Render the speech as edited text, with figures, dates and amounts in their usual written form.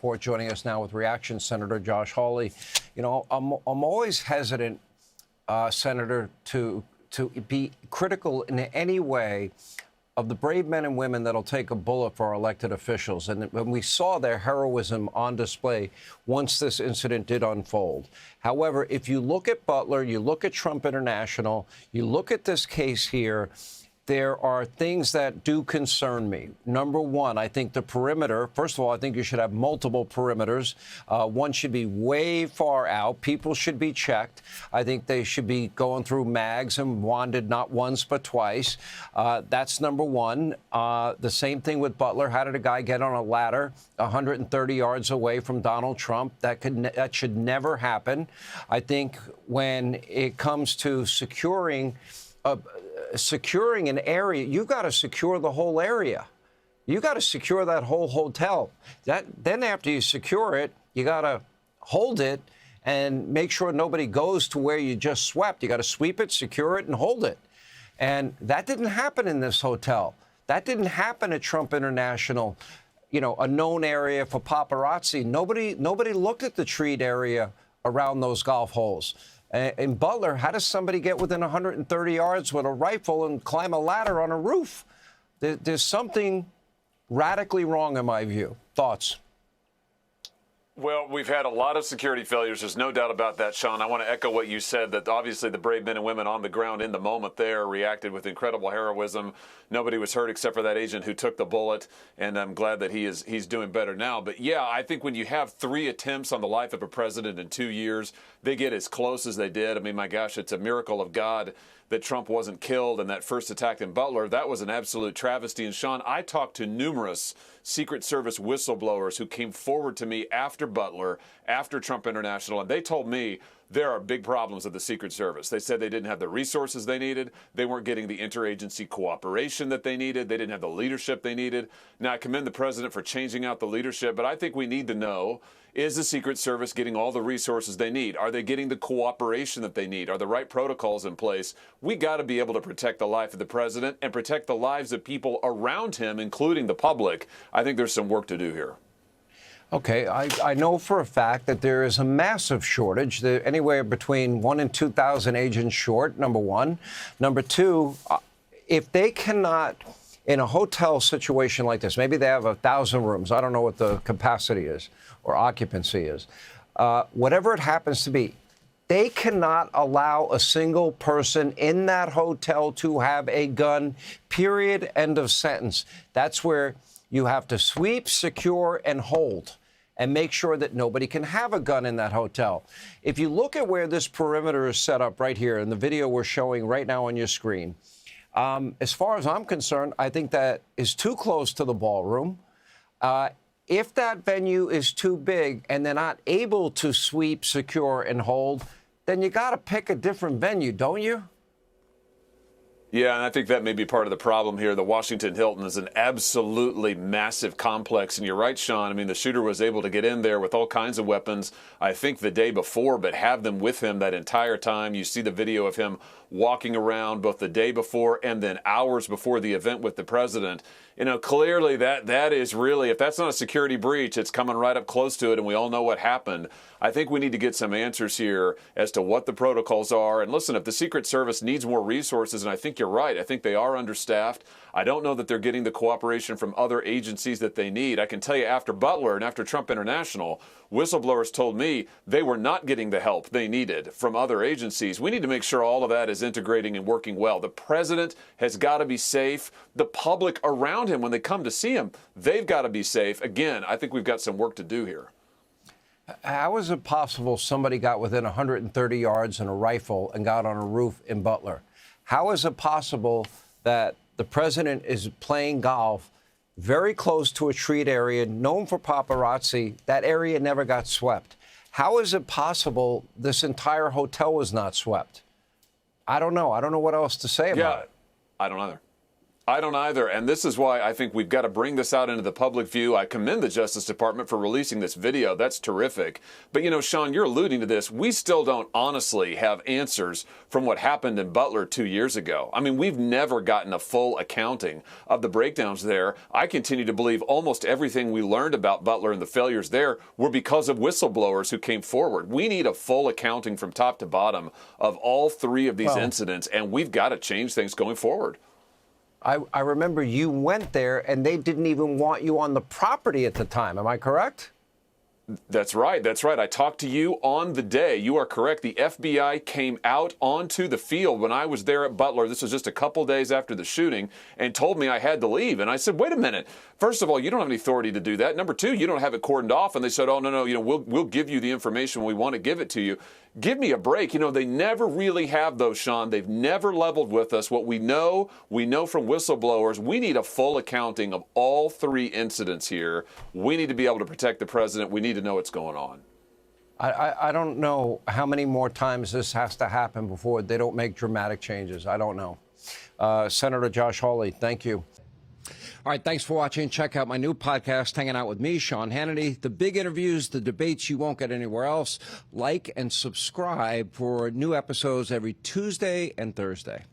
report. Joining us now with reaction, Senator Josh Hawley. You know, I'm always hesitant, Senator, to be critical in any way of the brave men and women that'll take a bullet for our elected officials. And when we saw their heroism on display once this incident did unfold. However, if you look at Butler, you look at Trump International, you look at this case here, there are things that do concern me. Number one, I think the perimeter, first of all, I think you should have multiple perimeters. One should be way far out. People should be checked. I think they should be going through mags and wanded not once but twice. That's number one. The same thing with Butler. How did a guy get on a ladder 130 yards away from Donald Trump? That should never happen. I think when it comes to securing an area, you got to secure the whole area. You got to secure that whole hotel. Then after you secure it, you got to hold it and make sure nobody goes to where you just swept. You got to sweep it, secure it, and hold it. And that didn't happen in this hotel. That didn't happen at Trump International, you know, a known area for paparazzi. Nobody looked at the treat area around those golf holes. In Butler, how does somebody get within 130 yards with a rifle and climb a ladder on a roof? There's something radically wrong in my view. Thoughts? Well, we've had a lot of security failures. There's no doubt about that, Sean. I want to echo what you said, that obviously the brave men and women on the ground in the moment there reacted with incredible heroism. Nobody was hurt except for that agent who took the bullet, and I'm glad that he's doing better now. But, yeah, I think when you have 3 attempts on the life of a president in 2 years, they get as close as they did. I mean, my gosh, it's a miracle of God that Trump wasn't killed in that first attack in Butler. That was an absolute travesty. And, Sean, I talked to numerous Secret Service whistleblowers who came forward to me after Butler, after Trump International, and they told me there are big problems with the Secret Service. They said they didn't have the resources they needed. They weren't getting the interagency cooperation that they needed. They didn't have the leadership they needed. Now, I commend the president for changing out the leadership, but I think we need to know, is the Secret Service getting all the resources they need? Are they getting the cooperation that they need? Are the right protocols in place? We got to be able to protect the life of the president and protect the lives of people around him, including the public. I think there's some work to do here. Okay, I know for a fact that there is a massive shortage, anywhere between 1,000 and 2,000 agents short, number one. Number two, if they cannot, in a hotel situation like this, maybe they have 1,000 rooms. I don't know what the capacity is or occupancy is. Whatever it happens to be, they cannot allow a single person in that hotel to have a gun, period, end of sentence. That's where you have to sweep, secure, and hold, and make sure that nobody can have a gun in that hotel. If you look at where this perimeter is set up right here in the video we're showing right now on your screen, as far as I'm concerned, I think that is too close to the ballroom. If that venue is too big and they're not able to sweep, secure, and hold, then you got to pick a different venue, don't you? Yeah, and I think that may be part of the problem here. The Washington Hilton is an absolutely massive complex. And you're right, Sean. I mean, the shooter was able to get in there with all kinds of weapons, I think the day before, but have them with him that entire time. You see the video of him walking around both the day before and then hours before the event with the president. You know, clearly that is really, if that's not a security breach, it's coming right up close to it, and we all know what happened. I think we need to get some answers here as to what the protocols are. And listen, if the Secret Service needs more resources, and I think you're right, I think they are understaffed. I don't know that they're getting the cooperation from other agencies that they need. I can tell you after Butler and after Trump International, whistleblowers told me they were not getting the help they needed from other agencies. We need to make sure all of that is integrating and working well. The president has got to be safe. The public around him, when they come to see him, they've got to be safe. Again, I think we've got some work to do here. How is it possible somebody got within 130 yards and a rifle and got on a roof in Butler? How is it possible that the president is playing golf very close to a treat area known for paparazzi? That area never got swept. How is it possible this entire hotel was not swept? I don't know. I don't know what else to say about it. I don't either. I don't either, and this is why I think we've got to bring this out into the public view. I commend the Justice Department for releasing this video. That's terrific. But, you know, Sean, you're alluding to this. We still don't honestly have answers from what happened in Butler 2 years ago. I mean, we've never gotten a full accounting of the breakdowns there. I continue to believe almost everything we learned about Butler and the failures there were because of whistleblowers who came forward. We need a full accounting from top to bottom of all three of these incidents, and we've got to change things going forward. I remember you went there and they didn't even want you on the property at the time. Am I correct? That's right. That's right. I talked to you on the day. You are correct. The FBI came out onto the field when I was there at Butler. This was just a couple days after the shooting, and told me I had to leave. And I said, wait a minute. First of all, you don't have any authority to do that. Number two, you don't have it cordoned off. And they said, oh, no, we'll give you the information when we want to give it to you. Give me a break. You know, they never really have those, Sean. They've never leveled with us. What we know from whistleblowers. We need a full accounting of all three incidents here. We need to be able to protect the president. We need to know what's going on. I don't know how many more times this has to happen before they don't make dramatic changes. I don't know. Senator Josh Hawley, thank you. All right, thanks for watching. Check out my new podcast, Hanging Out with Me, Sean Hannity. The big interviews, the debates you won't get anywhere else. Like and subscribe for new episodes every Tuesday and Thursday.